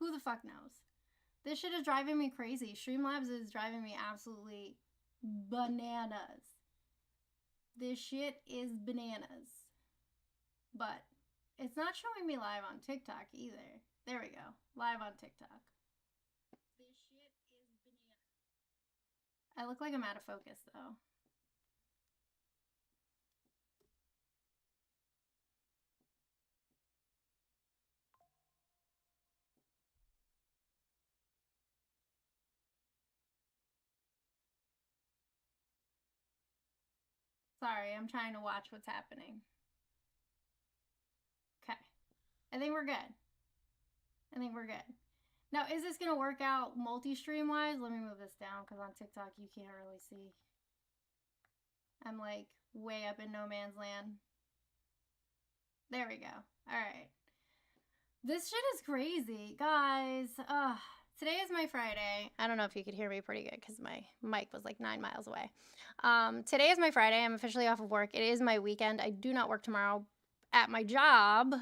Who the fuck knows? This shit is driving me crazy. Streamlabs is driving me absolutely bananas. This shit is bananas. But it's not showing me live on TikTok either. There we go. Live on TikTok. This shit is bananas. I look like I'm out of focus though. Sorry, I'm trying to watch what's happening. Okay. I think we're good. I think we're good. Now, is this going to work out multi-stream wise? Let me move this down because on TikTok you can't really see. I'm like way up in no man's land. There we go. All right. This shit is crazy, guys. Today is my Friday. I don't know if you could hear me pretty good because my mic was like 9 miles away. Today is my Friday. I'm officially off of work. It is my weekend. I do not work tomorrow at my job,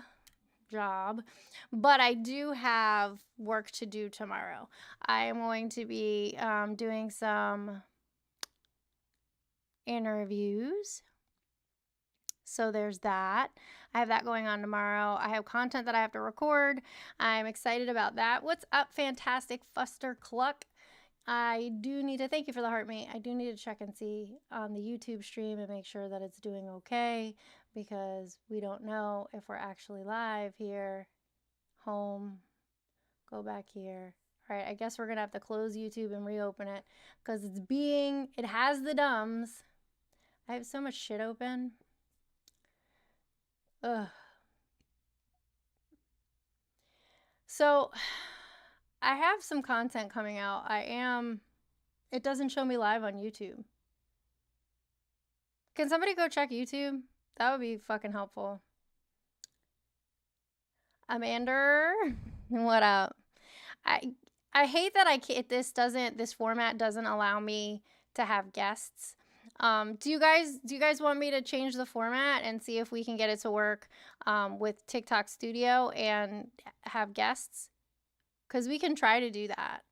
but I do have work to do tomorrow. I am going to be doing some interviews. So there's that. I have that going on tomorrow. I have content that I have to record. I'm excited about that. What's up, fantastic Fuster Cluck? I do need to thank you for the heart, mate. I do need to check and see on the YouTube stream and make sure that it's doing okay because we don't know if we're actually live here. Home. Go back here. All right, I guess we're going to have to close YouTube and reopen it because it has the dumbs. I have so much shit open. Ugh. So I have some content coming out. It doesn't show me live on YouTube. Can somebody go check YouTube? That would be fucking helpful. Amanda, what up? I hate that this format doesn't allow me to have guests. Do you guys want me to change the format and see if we can get it to work with TikTok Studio and have guests? Because we can try to do that.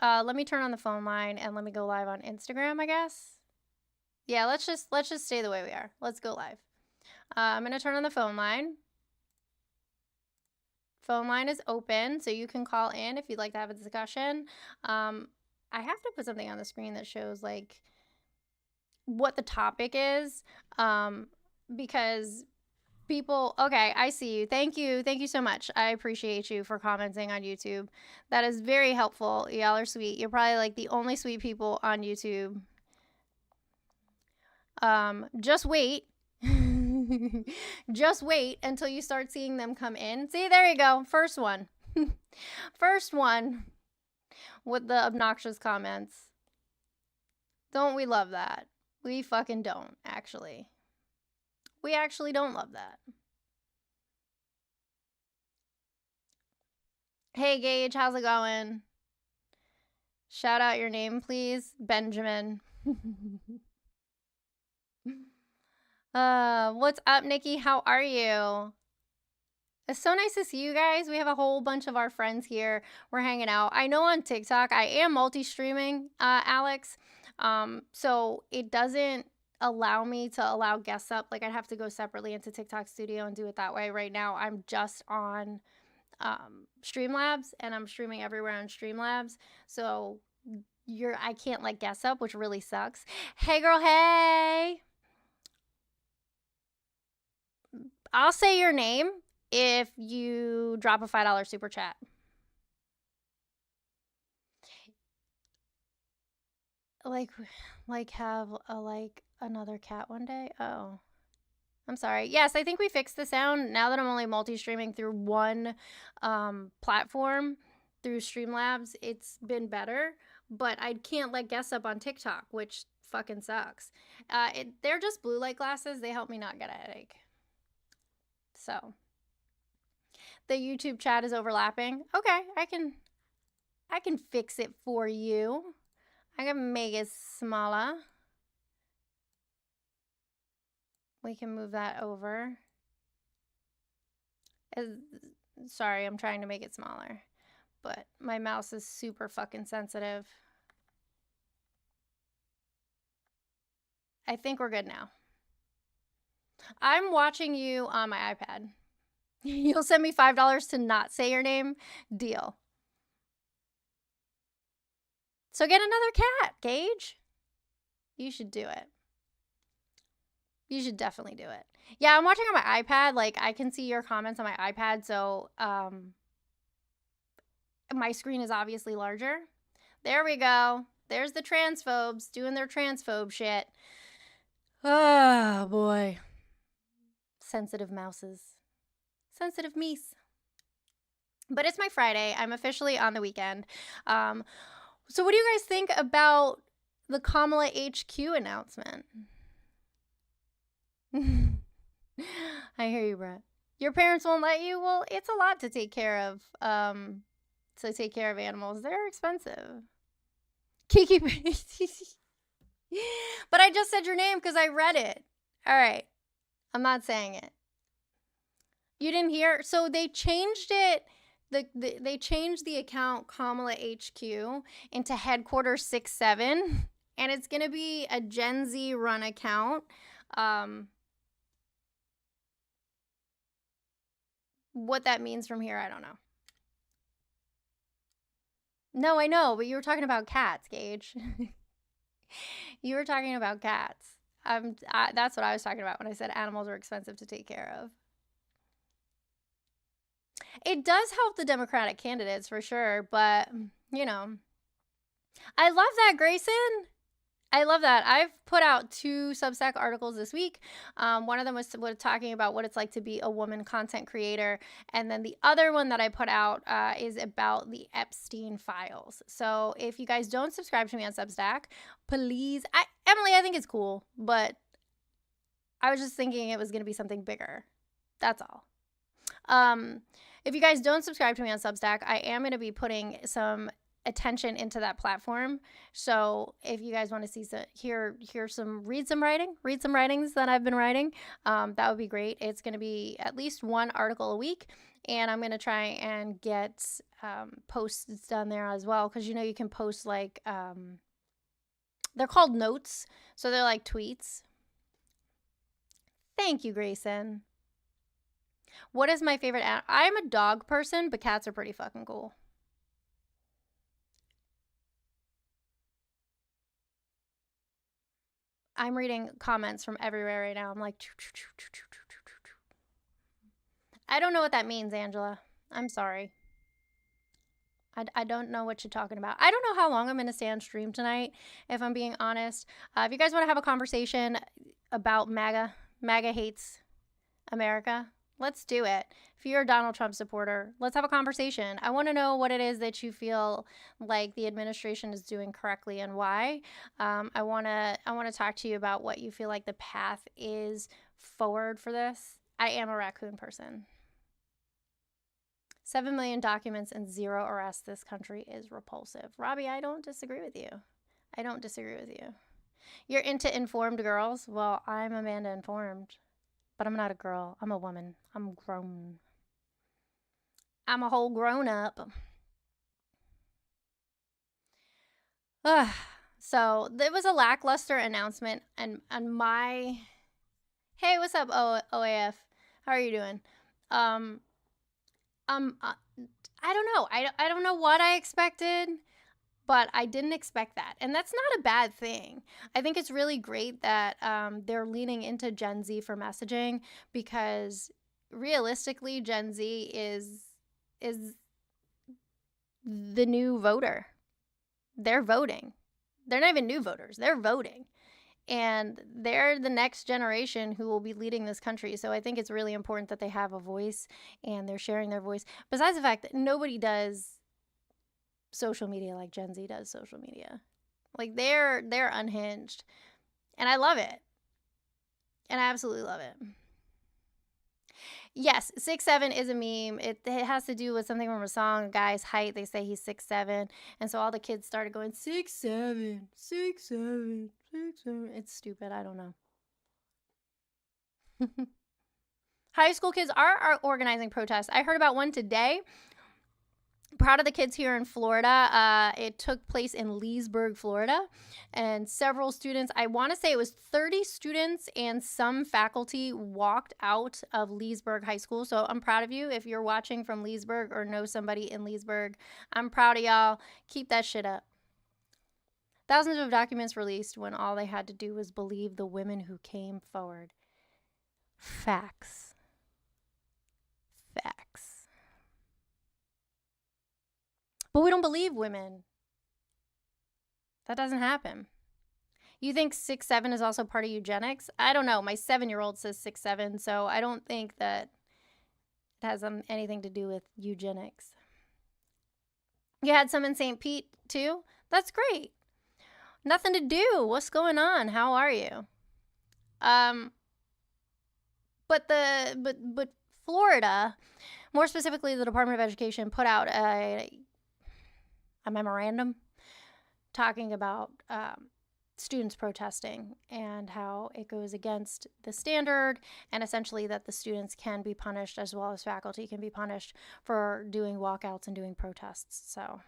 Let me turn on the phone line and let me go live on Instagram, I guess. Yeah, let's just stay the way we are. Let's go live. I'm gonna turn on the phone line. Phone line is open, so you can call in if you'd like to have a discussion. I have to put something on the screen that shows like what the topic is, because people, okay, I see you. Thank you so much. I appreciate you for commenting on YouTube. That is very helpful. Y'all are sweet. You're probably like the only sweet people on YouTube. Just wait. Just wait until you start seeing them come in. See, there you go. First one. First one with the obnoxious comments. Don't we love that? We fucking don't, actually. We actually don't love that. Hey, Gage, how's it going? Shout out your name, please. Benjamin. What's up, Nikki? How are you? It's so nice to see you guys. We have a whole bunch of our friends here. We're hanging out. I know on TikTok, I am multi-streaming, Alex. So it doesn't allow me to allow guests up. Like I'd have to go separately into TikTok Studio and do it that way. Right now, I'm just on Streamlabs and I'm streaming everywhere on Streamlabs. So I can't let guests up, which really sucks. Hey girl, hey. I'll say your name if you drop a $5 super chat. Like have another cat one day? Oh. I'm sorry. Yes, I think we fixed the sound. Now that I'm only multi-streaming through one platform, through Streamlabs, it's been better. But I can't let guests up on TikTok, which fucking sucks. They're just blue light glasses. They help me not get a headache. So the YouTube chat is overlapping. Okay, I can fix it for you. I can make it smaller. We can move that over. Sorry, I'm trying to make it smaller. but my mouse is super fucking sensitive. I think we're good now. I'm watching you on my iPad. You'll send me $5 to not say your name? Deal. So get another cat, Gage. You should do it. You should definitely do it. Yeah, I'm watching on my iPad. Like, I can see your comments on my iPad, so my screen is obviously larger. There we go. There's the transphobes doing their transphobe shit. Oh, boy. Sensitive mouses. Sensitive meese. But it's my Friday. I'm officially on the weekend. So what do you guys think about the Kamala HQ announcement? I hear you, Brett. Your parents won't let you? Well, it's a lot to take care of. To take care of animals. They're expensive. Kiki. But I just said your name because I read it. All right. I'm not saying it. You didn't hear? So they changed it. They changed the account Kamala HQ into Headquarters 67, and it's going to be a Gen Z run account. What that means from here, I don't know. No, I know, but you were talking about cats, Gage. You were talking about cats. That's what I was talking about when I said animals are expensive to take care of. It does help the Democratic candidates for sure, but, you know. I love that, Grayson. I love that. I've put out 2 Substack articles this week. One of them was talking about what it's like to be a woman content creator. And then the other one that I put out is about the Epstein files. So if you guys don't subscribe to me on Substack, please. Emily, I think it's cool, but I was just thinking it was going to be something bigger. That's all. If you guys don't subscribe to me on Substack, I am going to be putting some attention into that platform. So if you guys want to see read some writings that I've been writing, that would be great. It's going to be at least 1 article a week, and I'm going to try and get posts done there as well, because you know you can post like they're called notes, so they're like tweets. Thank you, Grayson. What is my favorite animal? I am a dog person, but cats are pretty fucking cool. I'm reading comments from everywhere right now. I'm like, I don't know what that means, Angela. I'm sorry. I don't know what you're talking about. I don't know how long I'm going to stay on stream tonight, if I'm being honest. If you guys want to have a conversation about MAGA hates America, let's do it. If you're a Donald Trump supporter, let's have a conversation. I want to know what it is that you feel like the administration is doing correctly and why. I want to talk to you about what you feel like the path is forward for this. I am a raccoon person. 7 million documents and 0 arrests. This country is repulsive. Robbie, I don't disagree with you. I don't disagree with you. You're into informed girls? Well, I'm Amanda Informed. But I'm not a girl. I'm a woman. I'm grown. I'm a whole grown up. So there was a lackluster announcement, and my... Hey, what's up, OAF? How are you doing? I don't know. I don't know what I expected, but I didn't expect that. And that's not a bad thing. I think it's really great that they're leaning into Gen Z for messaging, because realistically, Gen Z is the new voter. They're voting. They're not even new voters. They're voting. And they're the next generation who will be leading this country. So I think it's really important that they have a voice and they're sharing their voice. Besides the fact that nobody does social media like Gen Z does social media. Like they're unhinged. And I love it. And I absolutely love it. Yes, 6'7" is a meme. It has to do with something from a song. A guy's height, they say he's 6'7", and so all the kids started going 6'7", 6'7", 6'7". It's stupid. I don't know. High school kids are organizing protests. I heard about one today. Proud of the kids here in Florida. It took place in Leesburg, Florida, and several students, I want to say it was 30 students and some faculty walked out of Leesburg High School. So I'm proud of you. If you're watching from Leesburg or know somebody in Leesburg, I'm proud of y'all. Keep that shit up. Thousands of documents released when all they had to do was believe the women who came forward. Facts. Facts. But we don't believe women. That doesn't happen. You think 6'7" is also part of eugenics? I don't know. My 7-year-old says 6'7", so I don't think that it has anything to do with eugenics. You had some in St. Pete too? That's great. Nothing to do. What's going on? How are you? But Florida, more specifically the Department of Education, put out a memorandum talking about students protesting and how it goes against the standard, and essentially that the students can be punished as well as faculty can be punished for doing walkouts and doing protests. So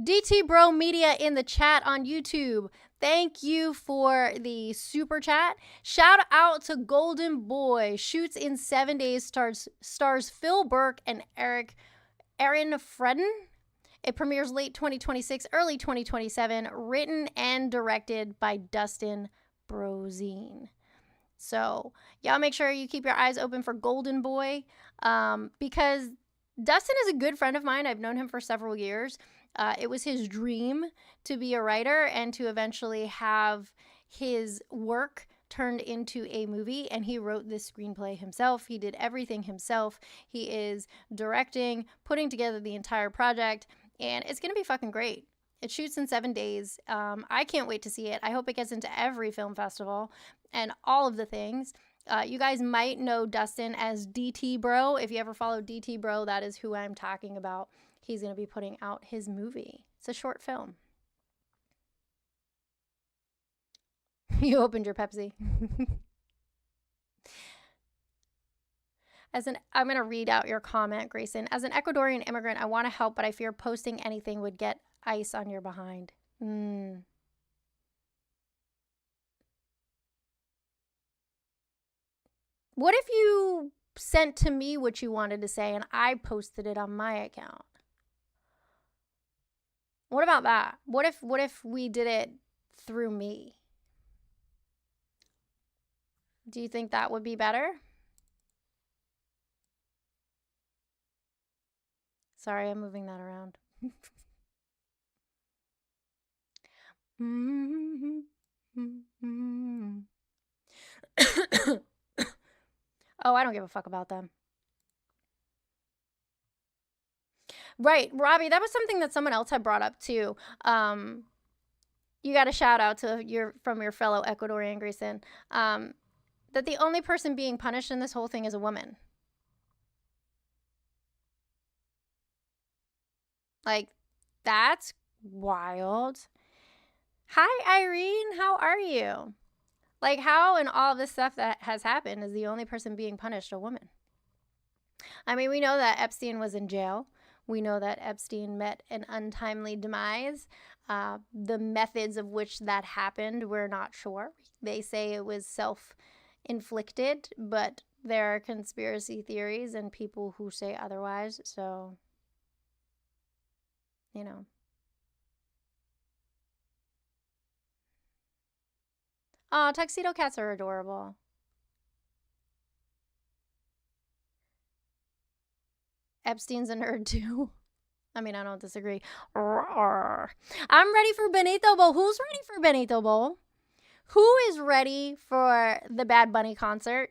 DT Bro Media in the chat on YouTube, thank you for the super chat. Shout out to Golden Boy. Shoots in 7 days, stars Phil Burke and Aaron Fredden. It premieres late 2026, early 2027, written and directed by Dustin Brozine. So y'all make sure you keep your eyes open for Golden Boy, because Dustin is a good friend of mine. I've known him for several years. It was his dream to be a writer and to eventually have his work turned into a movie, and he wrote this screenplay himself. He did everything himself. He is directing, putting together the entire project, and it's going to be fucking great. It shoots in 7 days. I can't wait to see it. I hope it gets into every film festival and all of the things. You guys might know Dustin as DT Bro. If you ever follow DT Bro, that is who I'm talking about. He's going to be putting out his movie. It's a short film. You opened your Pepsi. I'm going to read out your comment, Grayson. As an Ecuadorian immigrant, I want to help, but I fear posting anything would get ice on your behind. What if you sent to me what you wanted to say and I posted it on my account? What about that? What if we did it through me? Do you think that would be better? Sorry, I'm moving that around. Oh, I don't give a fuck about them. Right, Robbie, that was something that someone else had brought up too. You got a shout out to from your fellow Ecuadorian, Grayson. That the only person being punished in this whole thing is a woman. Like, that's wild. Hi, Irene. How are you? Like, how in all this stuff that has happened is the only person being punished a woman? I mean, we know that Epstein was in jail. We know that Epstein met an untimely demise. The methods of which that happened, we're not sure. They say it was self-inflicted, but there are conspiracy theories and people who say otherwise. So, you know. Oh, tuxedo cats are adorable. Epstein's a nerd too. I mean, I don't disagree. Roar. I'm ready for Benito Bowl. Who's ready for Benito Bowl? Who is ready for the Bad Bunny concert?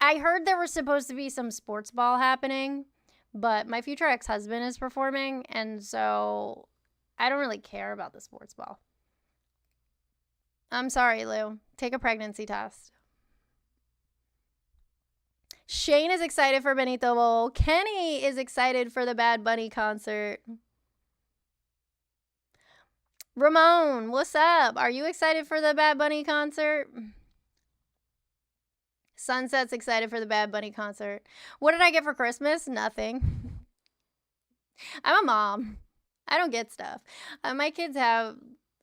I heard there was supposed to be some sports ball happening, but my future ex-husband is performing, and so I don't really care about the sports ball. I'm sorry, Lou. Take a pregnancy test. Shane is excited for Benito Bowl. Kenny is excited for the Bad Bunny concert. Ramon, what's up? Are you excited for the Bad Bunny concert? Sunset's excited for the Bad Bunny concert. What did I get for Christmas? Nothing. I'm a mom. I don't get stuff. My kids have...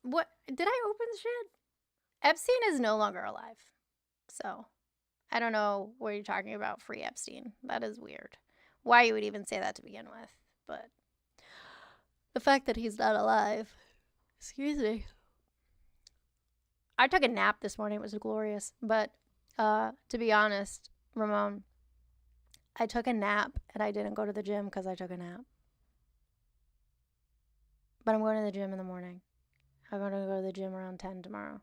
What? Did I open shit? Epstein is no longer alive. So, I don't know what you're talking about, free Epstein. That is weird. Why you would even say that to begin with. But the fact that he's not alive... Excuse me. I took a nap this morning. It was glorious. But to be honest, Ramon, I took a nap and I didn't go to the gym because I took a nap. But I'm going to the gym in the morning. I'm going to go to the gym around 10 tomorrow.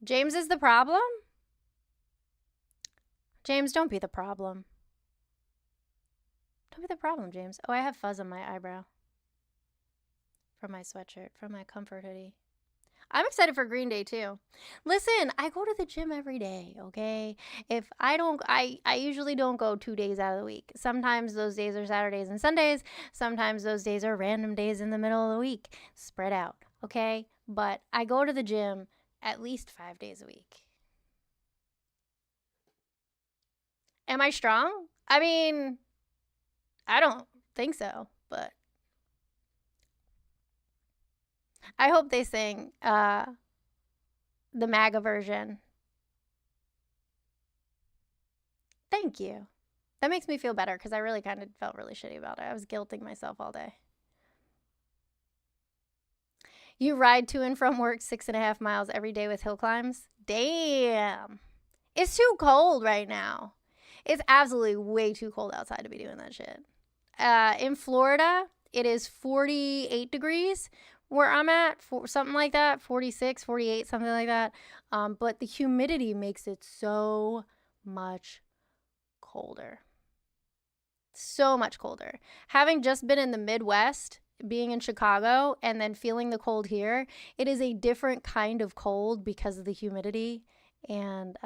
James is the problem? James, don't be the problem. Don't be the problem, James. Oh, I have fuzz on my eyebrow. From my sweatshirt, from my comfort hoodie. I'm excited for Green Day too. Listen, I go to the gym every day, okay? If I don't, I usually don't go 2 days out of the week. Sometimes those days are Saturdays and Sundays. Sometimes those days are random days in the middle of the week. Spread out, okay? But I go to the gym at least 5 days a week. Am I strong? I mean, I don't think so, but I hope they sing the MAGA version. Thank you. That makes me feel better because I really kind of felt really shitty about it. I was guilting myself all day. You ride to and from work 6.5 miles every day with hill climbs? Damn. It's too cold right now. It's absolutely way too cold outside to be doing that shit. In Florida, it is 48 degrees where I'm at, something like that, 46, 48, something like that. But the humidity makes it so much colder. So much colder. Having just been in the Midwest, being in Chicago, and then feeling the cold here, it is a different kind of cold because of the humidity. And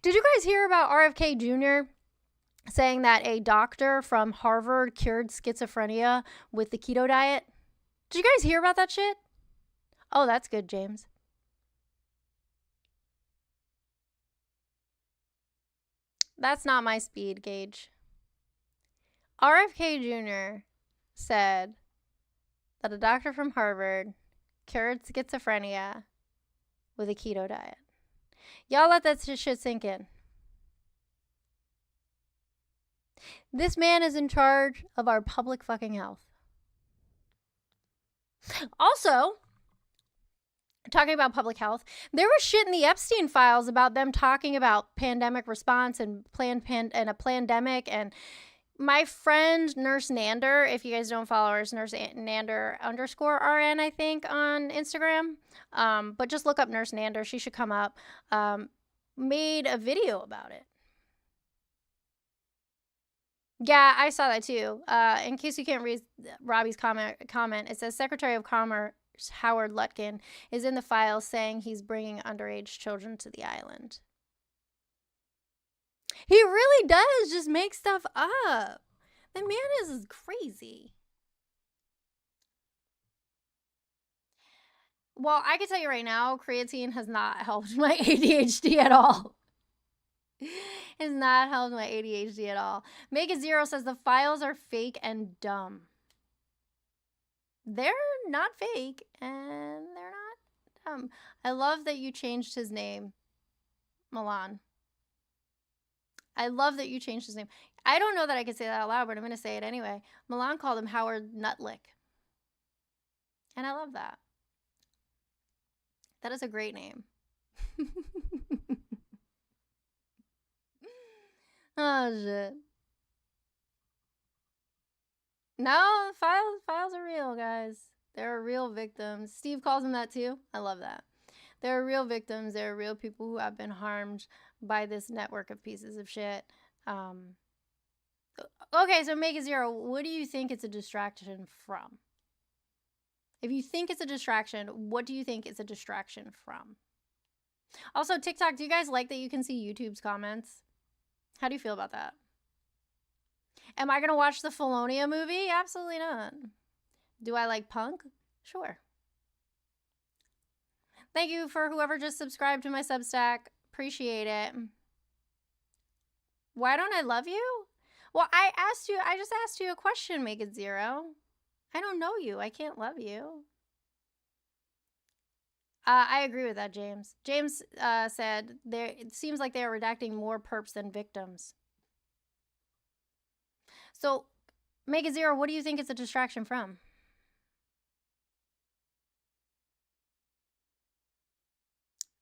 did you guys hear about RFK Jr. saying that a doctor from Harvard cured schizophrenia with the keto diet? Did you guys hear about that shit? Oh, that's good, James. That's not my speed gauge. RFK Jr. said that a doctor from Harvard cured schizophrenia with a keto diet. Y'all let that shit sink in. This man is in charge of our public fucking health. Also, talking about public health, there was shit in the Epstein files about them talking about pandemic response and a pandemic. And my friend Nurse Nander, if you guys don't follow her, it's Nurse Nander _RN, I think, on Instagram. But just look up Nurse Nander. She should come up. Made a video about it. Yeah, I saw that too. In case you can't read Robbie's comment, it says Secretary of Commerce Howard Lutkin is in the file saying he's bringing underage children to the island. He really does just make stuff up. The man is crazy. Well, I can tell you right now, creatine has not helped my ADHD at all. Has not helped my ADHD at all. Make It Zero says the files are fake and dumb. They're not fake and they're not dumb. I love that you changed his name, Milan. I love that you changed his name. I don't know that I can say that out loud, but I'm going to say it anyway. Milan called him Howard Nutlick. And I love that. That is a great name. Oh, shit. No, files are real, guys. There are real victims. Steve calls them that too. I love that. There are real victims. There are real people who have been harmed by this network of pieces of shit. Okay, so Make It Zero, what do you think it's a distraction from? If you think it's a distraction, what do you think it's a distraction from? Also, TikTok, do you guys like that you can see YouTube's comments? How do you feel about that? Am I going to watch the Felonia movie? Absolutely not. Do I like punk? Sure. Thank you for whoever just subscribed to my Substack. Appreciate it. Why don't I love you? Well, I just asked you a question, Make It Zero. I don't know you. I can't love you. I agree with that, James. James said it seems like they are redacting more perps than victims. So, Make It Zero, what do you think it's a distraction from?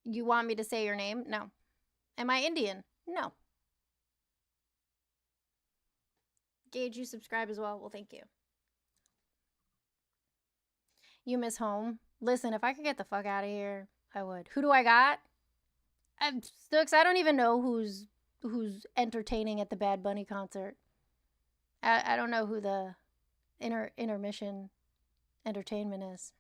You want me to say your name? No. Am I Indian? No. Gage, you subscribe as well. Well, thank you. You miss home? Listen, if I could get the fuck out of here, I would. Who do I got? Stooks, I don't even know who's entertaining at the Bad Bunny concert. I don't know who the intermission entertainment is.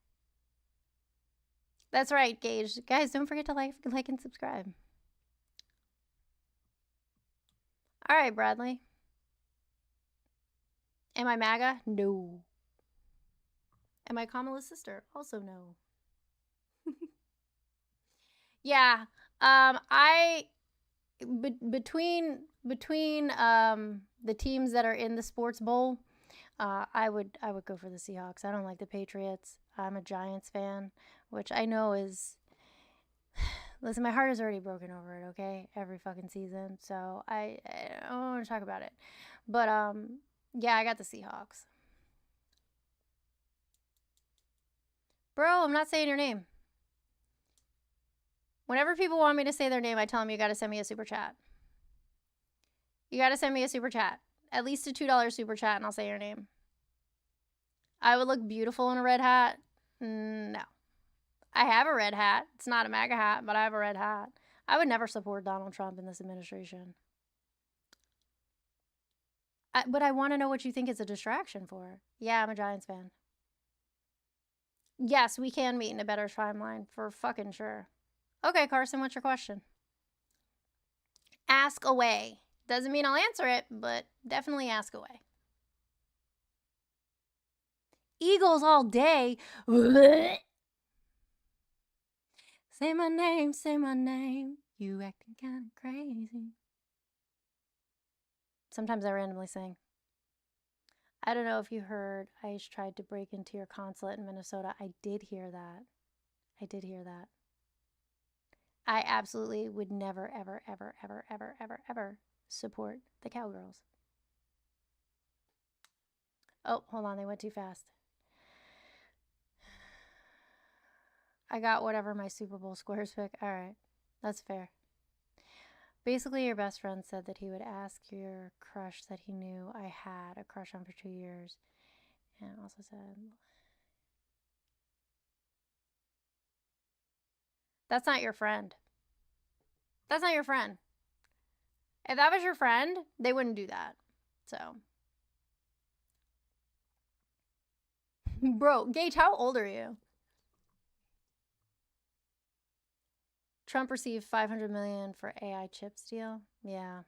That's right, Gage. Guys, don't forget to like and subscribe. All right, Bradley. Am I MAGA? No. Am I Kamala's sister? Also no. Yeah. Between the teams that are in the sports bowl, I would go for the Seahawks. I don't like the Patriots. I'm a Giants fan, which I know is listen, my heart is already broken over it, okay? Every fucking season. So I don't want to talk about it. But yeah, I got the Seahawks. Bro, I'm not saying your name. Whenever people want me to say their name, I tell them you got to send me a super chat. You got to send me a super chat. At least a $2 super chat and I'll say your name. I would look beautiful in a red hat. No. I have a red hat. It's not a MAGA hat, but I have a red hat. I would never support Donald Trump in this administration. But I want to know what you think it's a distraction for. Yeah, I'm a Giants fan. Yes, we can meet in a better timeline for fucking sure. Okay, Carson, what's your question? Ask away. Doesn't mean I'll answer it, but definitely ask away. Eagles all day. Say my name, say my name. You acting kind of crazy. Sometimes I randomly sing. I don't know if you heard ICE tried to break into your consulate in Minnesota. I did hear that. I did hear that. I absolutely would never, ever, ever, ever, ever, ever, ever support the Cowgirls. Oh, hold on. They went too fast. I got whatever my Super Bowl squares pick. All right. That's fair. Basically, your best friend said that he would ask your crush that he knew I had a crush on for 2 years. And also said, that's not your friend. That's not your friend. If that was your friend, they wouldn't do that. So. Bro, Gage, how old are you? Trump received $500 million for AI chips deal. Yeah.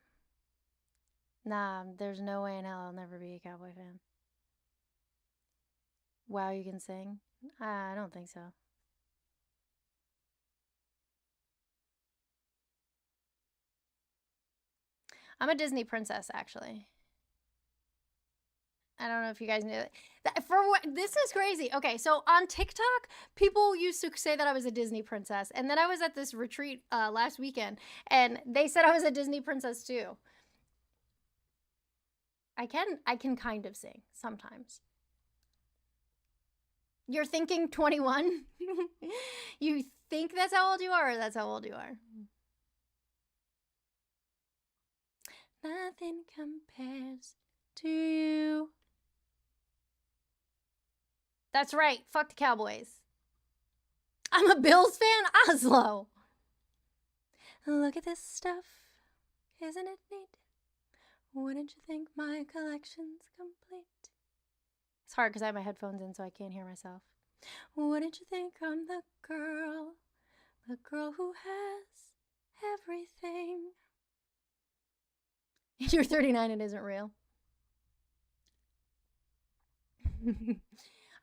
Nah, there's no way in hell I'll never be a Cowboy fan. Wow, you can sing? I don't think so. I'm a Disney princess, actually. I don't know if you guys knew that. For what? This is crazy. Okay, so on TikTok, people used to say that I was a Disney princess, and then I was at this retreat last weekend, and they said I was a Disney princess too. I can kind of sing sometimes. You're thinking 21? You think that's how old you are, or that's how old you are? Nothing compares to you. That's right. Fuck the Cowboys. I'm a Bills fan? Oslo. Look at this stuff. Isn't it neat? Wouldn't you think my collection's complete? It's hard because I have my headphones in so I can't hear myself. Wouldn't you think I'm the girl who has everything? You're 39 and isn't real.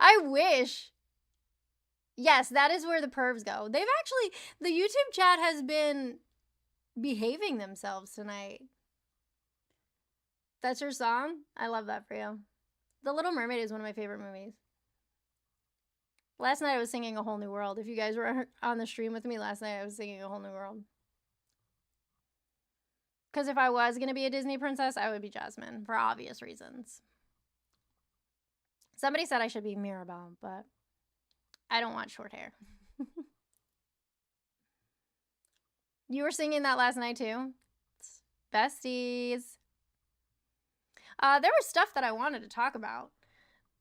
I wish. Yes, that is where the pervs go. They've actually, the YouTube chat has been behaving themselves tonight. That's your song? I love that for you. The Little Mermaid is one of my favorite movies. Last night I was singing A Whole New World. If you guys were on the stream with me last night, I was singing A Whole New World. Because if I was going to be a Disney princess, I would be Jasmine, for obvious reasons. Somebody said I should be Mirabelle, but I don't want short hair. You were singing that last night too? Besties. There was stuff that I wanted to talk about.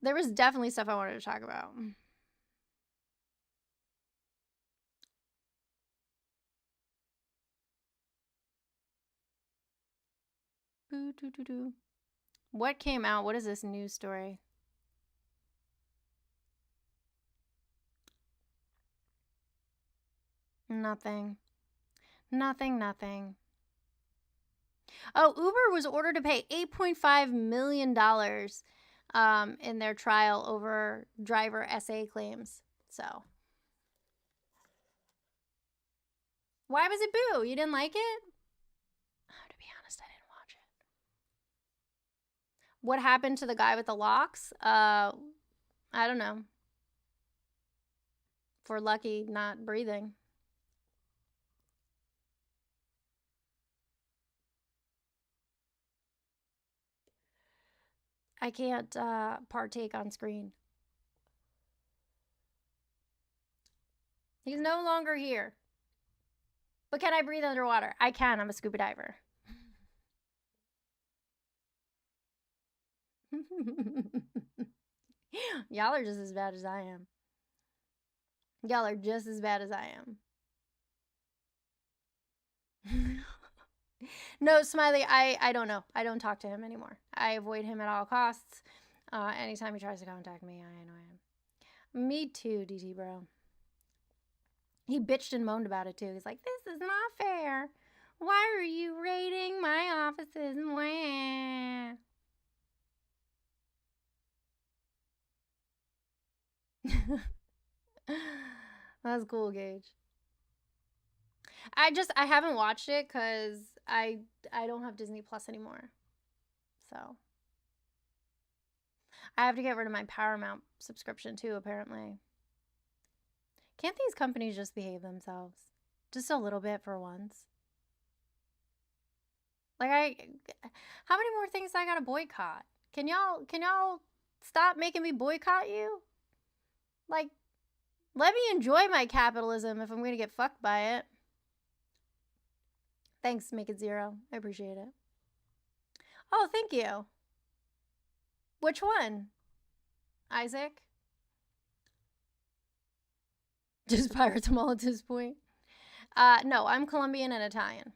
There was definitely stuff I wanted to talk about. What came out? What is this news story? Nothing. Nothing. Oh, Uber was ordered to pay $8.5 million in their trial over driver SA claims. So. Why was it boo? You didn't like it? Oh, to be honest, I didn't watch it. What happened to the guy with the locks? I don't know. For Lucky not breathing. I can't partake on screen. He's no longer here. But can I breathe underwater? I can. I'm a scuba diver. Y'all are just as bad as I am. Y'all are just as bad as I am. No, Smiley, I don't know. I don't talk to him anymore. I avoid him at all costs. Anytime he tries to contact me, I annoy him. Me too, DT bro. He bitched and moaned about it too. He's like, this is not fair. Why are you raiding my offices? Wah. That's cool, Gage. I haven't watched it because I don't have Disney Plus anymore. So I have to get rid of my Paramount subscription too, apparently. Can't these companies just behave themselves? Just a little bit for once. Like how many more things I gotta boycott? Can y'all stop making me boycott you? Like, let me enjoy my capitalism if I'm gonna get fucked by it. Thanks, Make It Zero. I appreciate it. Oh, thank you. Which one? Isaac? Just pirates them all at this point. No, I'm Colombian and Italian.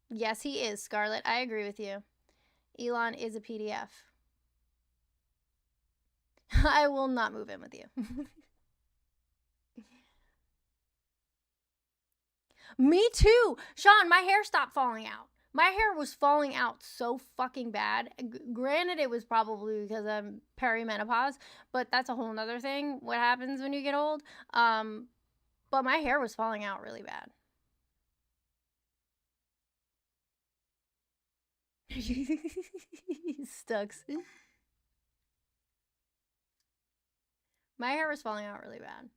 Yes, he is, Scarlett. I agree with you. Elon is a PDF. I will not move in with you. Me too. Sean, my hair stopped falling out. My hair was falling out so fucking bad. Granted, it was probably because I'm perimenopause, but that's a whole nother thing. What happens when you get old? But my hair was falling out really bad. Stucks. My hair was falling out really bad.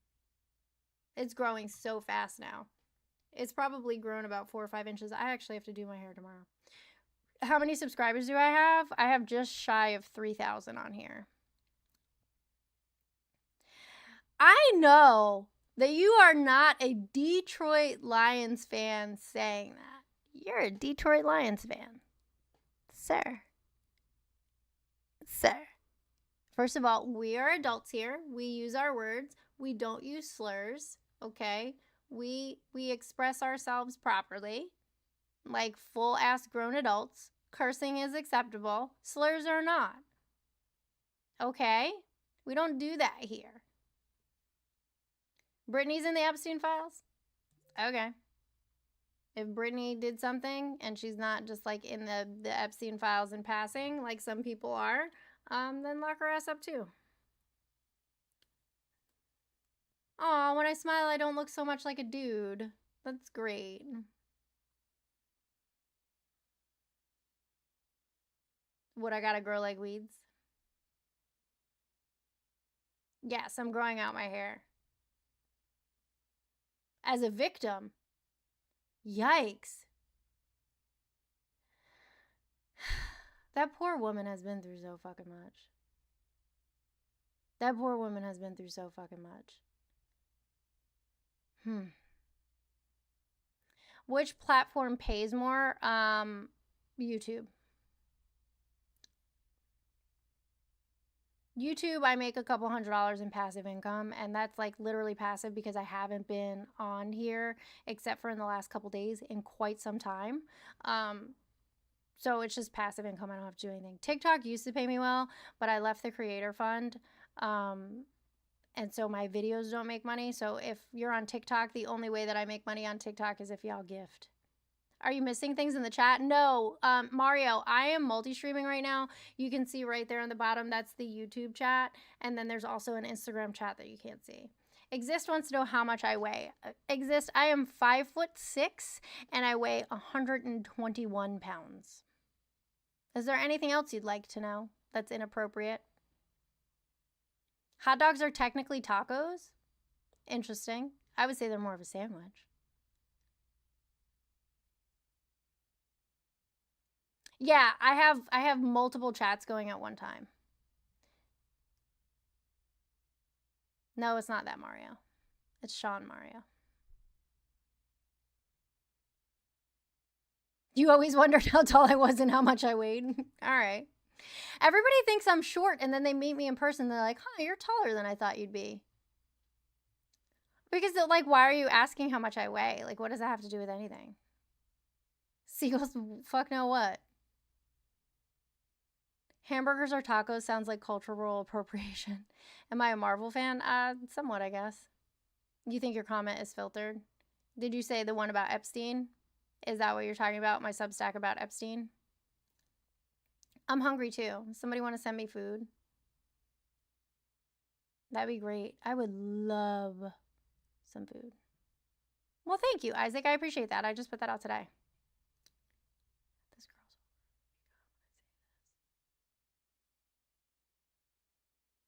It's growing so fast now. It's probably grown about 4 or 5 inches. I actually have to do my hair tomorrow. How many subscribers do I have? I have just shy of 3,000 on here. I know that you are not a Detroit Lions fan saying that. You're a Detroit Lions fan. Sir. First of all, we are adults here. We use our words. We don't use slurs, okay? We express ourselves properly, like full-ass grown adults. Cursing is acceptable. Slurs are not. Okay? We don't do that here. Brittany's in the Epstein files? Okay. If Brittany did something and she's not just like in the Epstein files in passing, like some people are, then lock her ass up too. Aw, when I smile, I don't look so much like a dude. That's great. Would I gotta grow like weeds? Yes, I'm growing out my hair. As a victim. Yikes. That poor woman has been through so fucking much. That poor woman has been through so fucking much. Which platform pays more? YouTube. YouTube, I make a couple $100 in passive income, and that's like literally passive because I haven't been on here except for in the last couple days in quite some time. So it's just passive income. I don't have to do anything. TikTok used to pay me well, but I left the creator fund. And so my videos don't make money. So if you're on TikTok, the only way that I make money on TikTok is if y'all gift. Are you missing things in the chat? No. Mario, I am multi-streaming right now. You can see right there on the bottom, that's the YouTube chat. And then there's also an Instagram chat that you can't see. Exist wants to know how much I weigh. Exist, I am 5'6" and I weigh 121 pounds. Is there anything else you'd like to know that's inappropriate? Hot dogs are technically tacos? Interesting. I would say they're more of a sandwich. Yeah, I have multiple chats going at one time. No, it's not that Mario. It's Sean Mario. You always wondered how tall I was and how much I weighed. All right. Everybody thinks I'm short, and then they meet me in person. They're like, huh, you're taller than I thought you'd be. Because they're like, why are you asking how much I weigh? Like, what does that have to do with anything? Seagulls, fuck know what? Hamburgers or tacos sounds like cultural appropriation. Am I a Marvel fan? Somewhat, I guess. You think your comment is filtered? Did you say the one about Epstein? Is that what you're talking about? My Substack about Epstein? I'm hungry too. Somebody want to send me food? That'd be great. I would love some food. Well, thank you, Isaac. I appreciate that. I just put that out today. This girl's.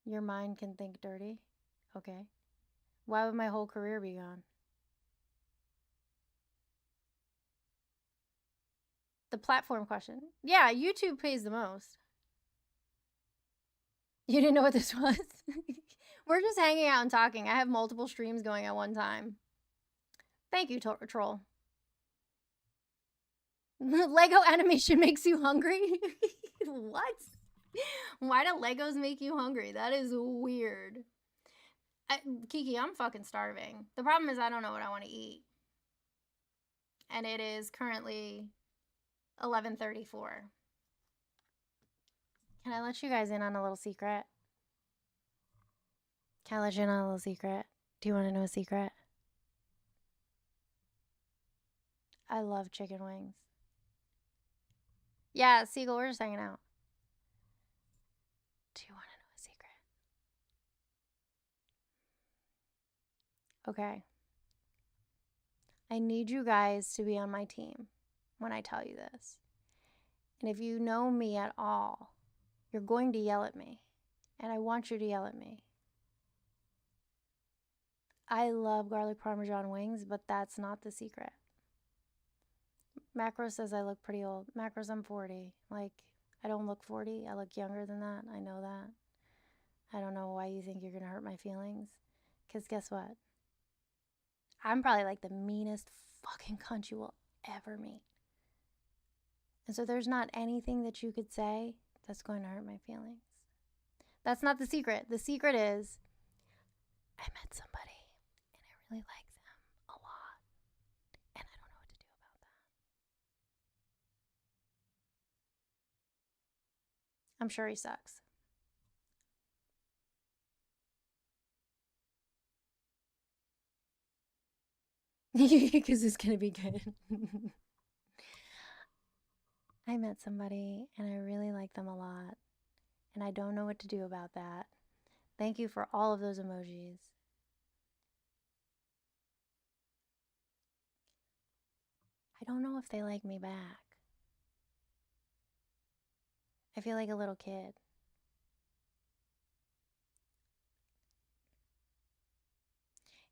Your mind can think dirty? Okay. Why would my whole career be gone? The platform question. Yeah, YouTube pays the most. You didn't know what this was? We're just hanging out and talking. I have multiple streams going at one time. Thank you, Troll. Lego animation makes you hungry? What? Why do Legos make you hungry? That is weird. Kiki, I'm fucking starving. The problem is I don't know what I want to eat. And it is currently 11:34. Can I let you guys in on a little secret? Can I let you in on a little secret? Do you want to know a secret? I love chicken wings. Yeah, Seagull, we're just hanging out. Do you want to know a secret? Okay. I need you guys to be on my team when I tell you this. And if you know me at all, you're going to yell at me. And I want you to yell at me. I love garlic parmesan wings, but that's not the secret. Macro says I look pretty old. Macros, I'm 40. Like, I don't look 40. I look younger than that. I know that. I don't know why you think you're going to hurt my feelings. Because guess what? I'm probably like the meanest fucking cunt you will ever meet. And so there's not anything that you could say that's going to hurt my feelings. That's not the secret. The secret is I met somebody and I really like them a lot. And I don't know what to do about that. I'm sure he sucks. Because it's going to be good. I met somebody and I really like them a lot. And I don't know what to do about that. Thank you for all of those emojis. don't know if they like me back. I feel like a little kid.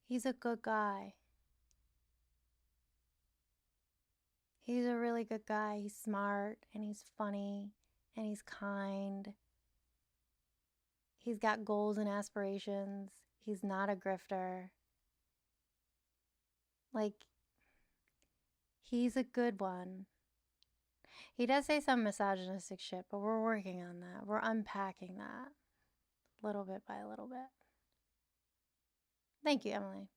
He's a good guy. He's a really good guy. He's smart and he's funny and he's kind. He's got goals and aspirations. He's not a grifter. Like, he's a good one. He does say some misogynistic shit, but we're working on that. We're unpacking that little bit by little bit. Thank you, Emily.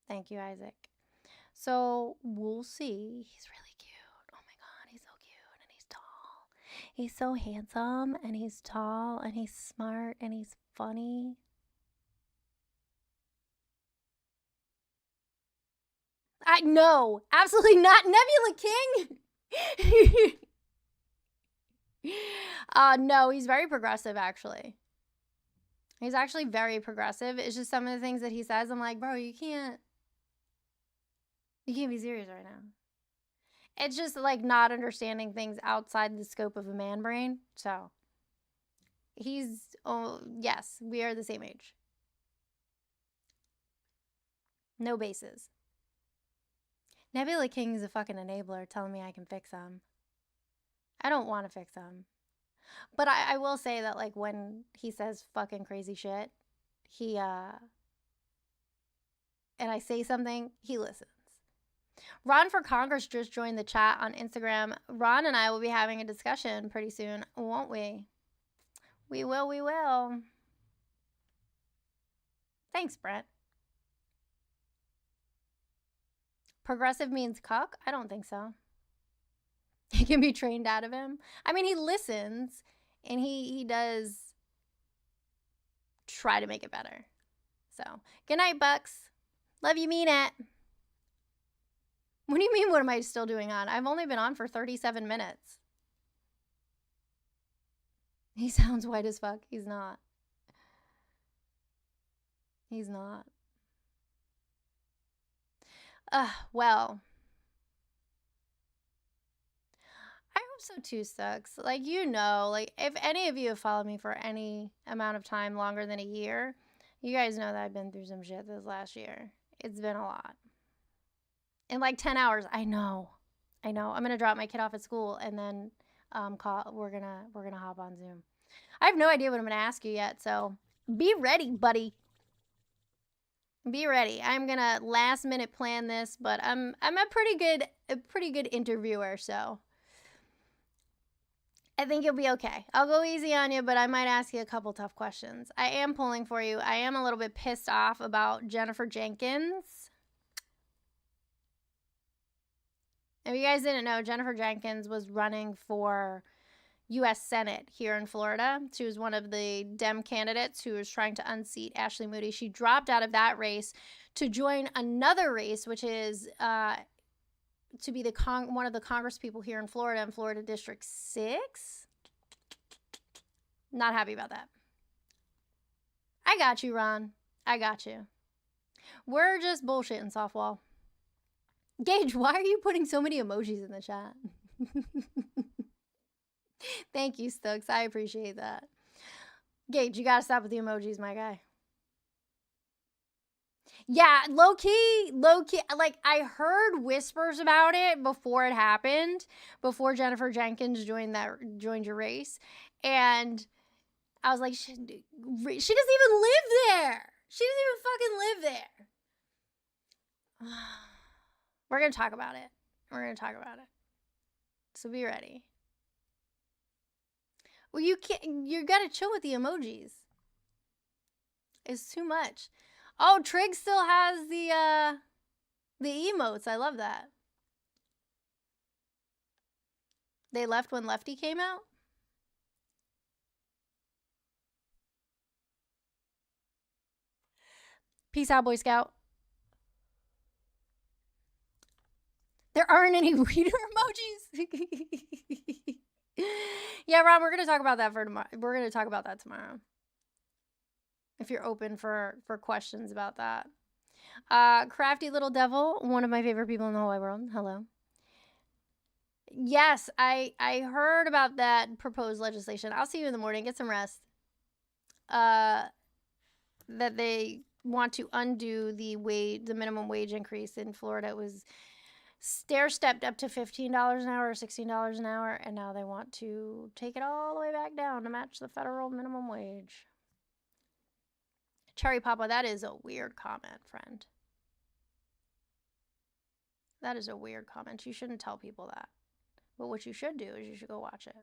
Thank you, Isaac. So we'll see. He's really cute. Oh my God, he's so cute and he's tall. He's so handsome and he's tall and he's smart and he's funny. No, absolutely not. Nebula King. No, he's very progressive, actually. He's actually very progressive. It's just some of the things that he says, I'm like, bro, you can't be serious right now. It's just like not understanding things outside the scope of a man brain. So yes, we are the same age. No bases. Nebula King is a fucking enabler telling me I can fix him. I don't want to fix him. But I will say that, like, when he says fucking crazy shit, and I say something, he listens. Ron for Congress just joined the chat on Instagram. Ron and I will be having a discussion pretty soon, won't we? We will. Thanks, Brent. Progressive means cuck? I don't think so. He can be trained out of him. I mean, he listens, and he does try to make it better. So, good night, Bucks. Love you, mean it. What do you mean, what am I still doing on? I've only been on for 37 minutes. He sounds white as fuck. He's not. He's not. Well. I hope so too, Stux. Like, like, if any of you have followed me for any amount of time longer than a year, you guys know that I've been through some shit this last year. It's been a lot. In like 10 hours, I know. I'm gonna drop my kid off at school and then we're gonna hop on Zoom. I have no idea what I'm gonna ask you yet, so be ready, buddy. Be ready. I'm gonna last minute plan this, but I'm a pretty good interviewer, so I think you'll be okay. I'll go easy on you, but I might ask you a couple tough questions. I am pulling for you. I am a little bit pissed off about Jennifer Jenkins. If you guys didn't know, Jennifer Jenkins was running for U.S. Senate here in Florida. She was one of the Dem candidates who was trying to unseat Ashley Moody. She dropped out of that race to join another race, which is to be one of the Congress people here in Florida District 6. Not happy about that. I got you, Ron. I got you. We're just bullshitting, Softwall. Gage, why are you putting so many emojis in the chat? Thank you, Stokes. I appreciate that. Gage, you gotta stop with the emojis, my guy. Yeah, low key. Like, I heard whispers about it before it happened, before Jennifer Jenkins joined your race, and I was like, she doesn't even live there. She doesn't even fucking live there. We're gonna talk about it. So be ready. Well, you gotta chill with the emojis. It's too much. Oh, Trig still has the emotes. I love that. They left when Lefty came out? Peace out, Boy Scout. There aren't any reader emojis. Yeah, Ron, we're gonna talk about that tomorrow. If you're open for questions about that. Crafty Little Devil, one of my favorite people in the whole wide world. Hello. Yes, I heard about that proposed legislation. I'll see you in the morning. Get some rest. That they want to undo the minimum wage increase in Florida. It was stair stepped up to $15 an hour or $16 an hour, and now they want to take it all the way back down to match the federal minimum wage. Cherry Papa, that is a weird comment, friend. That is a weird comment. You shouldn't tell people that. But what you should do is you should go watch it.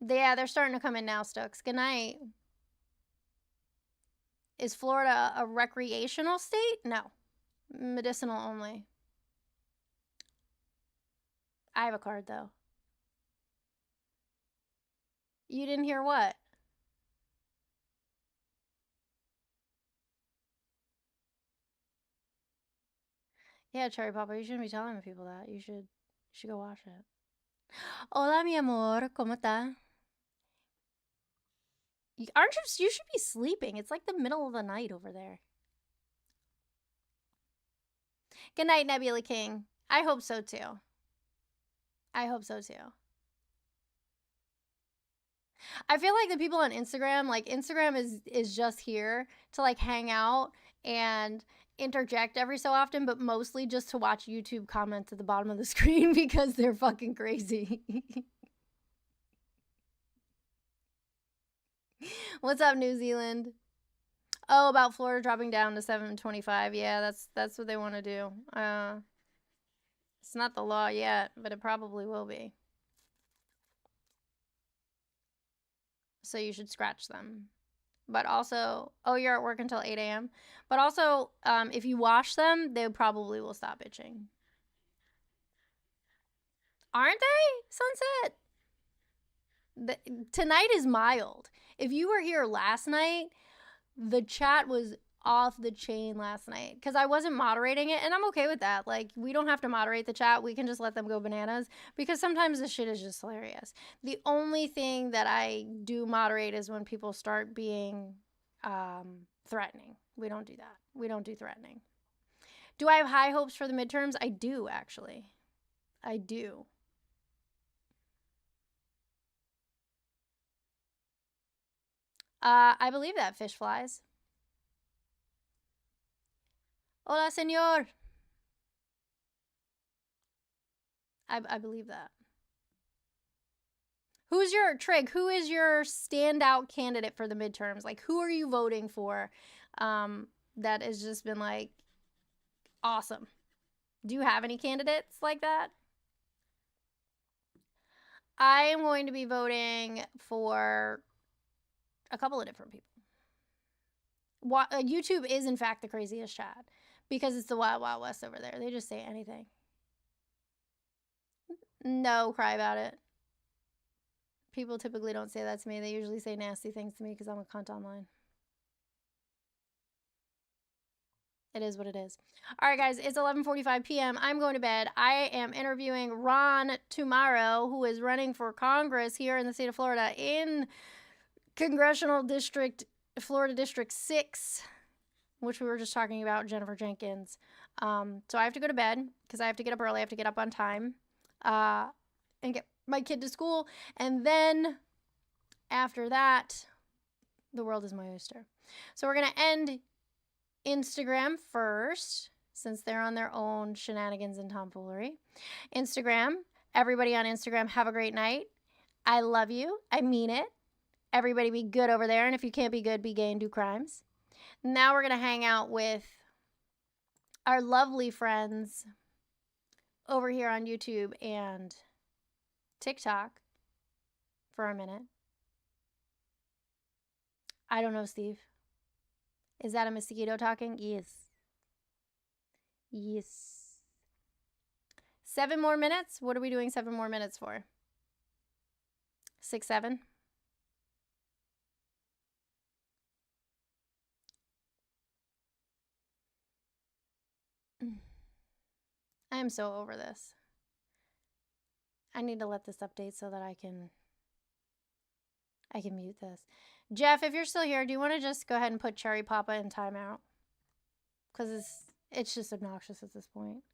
Yeah, they're starting to come in now, Stokes. Good night. Is Florida a recreational state? No. Medicinal only. I have a card, though. You didn't hear what? Yeah, Cherry Papa, you shouldn't be telling people that. You should go watch it. Hola, mi amor. ¿Cómo está? You should be sleeping. It's like the middle of the night over there. Good night, Nebula King. I hope so, too. I hope so, too. I feel like the people on Instagram, like Instagram is just here to like hang out and interject every so often, but mostly just to watch YouTube comments at the bottom of the screen because they're fucking crazy. What's up, New Zealand? Oh, about Florida dropping down to 725. Yeah, that's what they want to do. It's not the law yet, but it probably will be. So you should scratch them. But also, oh, you're at work until 8 a.m. But also, if you wash them, they probably will stop itching. Aren't they? Sunset? Tonight is mild. If you were here last night, the chat was off the chain last night because I wasn't moderating it, and I'm okay with that. Like, we don't have to moderate the chat. We can just let them go bananas because sometimes the shit is just hilarious. The only thing that I do moderate is when people start being threatening. We don't do that. We don't do threatening. Do I have high hopes for the midterms? I do, actually. I do. I believe that fish flies. Hola, señor. I believe that. Who's your Trig? Who is your standout candidate for the midterms? Like, who are you voting for? That has just been like awesome. Do you have any candidates like that? I am going to be voting for a couple of different people. YouTube is, in fact, the craziest chat because it's the Wild Wild West over there. They just say anything. No, cry about it. People typically don't say that to me. They usually say nasty things to me because I'm a cunt online. It is what it is. All right, guys, it's 11:45 p.m. I'm going to bed. I am interviewing Ron tomorrow, who is running for Congress here in the state of Florida in Congressional District, Florida District 6, which we were just talking about, Jennifer Jenkins. So I have to go to bed because I have to get up early. I have to get up on time and get my kid to school. And then after that, the world is my oyster. So we're going to end Instagram first, since they're on their own shenanigans and tomfoolery. Instagram, everybody on Instagram, have a great night. I love you. I mean it. Everybody be good over there. And if you can't be good, be gay and do crimes. Now we're going to hang out with our lovely friends over here on YouTube and TikTok for a minute. I don't know, Steve. Is that a mosquito talking? Yes. Yes. 7 more minutes? What are we doing 7 more minutes for? 6, 7? I am so over this. I need to let this update so that I can mute this. Jeff, if you're still here, do you want to just go ahead and put Cherry Papa in timeout? Because it's just obnoxious at this point.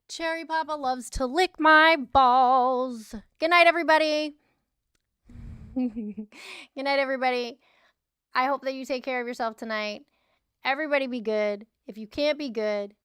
Cherry Papa loves to lick my balls. Good night, everybody. Good night, everybody. I hope that you take care of yourself tonight. Everybody be good. If you can't be good,